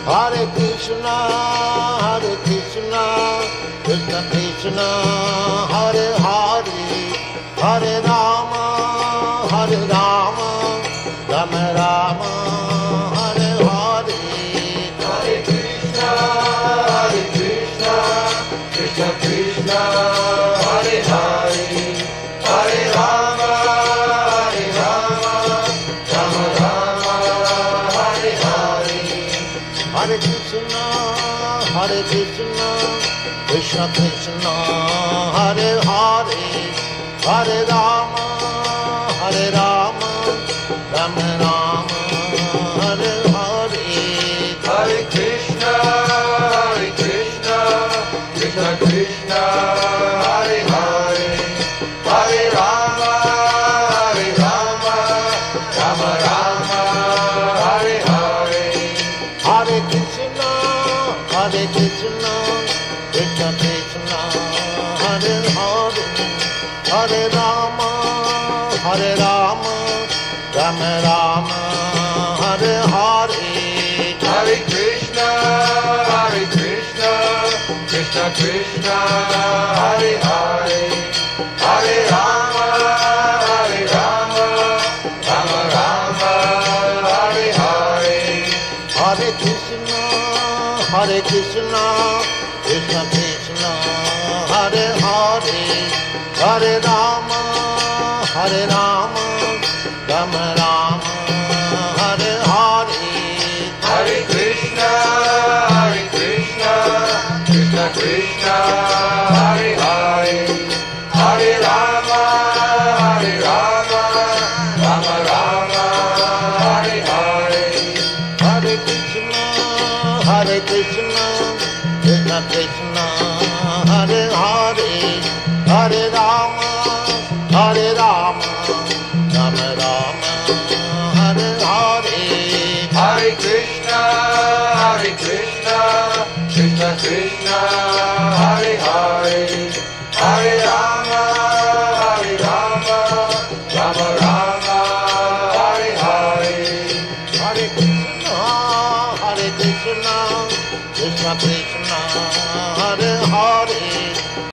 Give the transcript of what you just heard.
Hare Krishna, Krishna Krishna, Hare Hare, Hare Rama, Rama Rama, Hare Hare. Hare Krishna, Krishna Krishna, Hare Hare, Hare Rama, Rama Rama, Hare Hare. Hare Krishna, Krishna Krishna, Hare Hare, Hare Rama, Rama Rama, Hare Hare. Hare Krishna, Krishna Krishna, Hare Hare, Hare Rama, Rama Rama, Hare Hare. Hare Krishna, Krishna Krishna, Hare Hare, Hare Rama, Rama Rama, Hare Hare. Hare Krishna, Krishna Krishna, Hare Hare, Hare Rama, Rama Rama, Hare Hare. Hare Krishna, Krishna Krishna, Hare Hare, Hare Rama, Rama Rama, Hare Hare. Hare Krishna, Krishna Krishna, Hare Hare, Hare Rama, Rama Rama, Hare Hare. Hare Krishna, Krishna Krishna, Hare Hare, Hare Rama,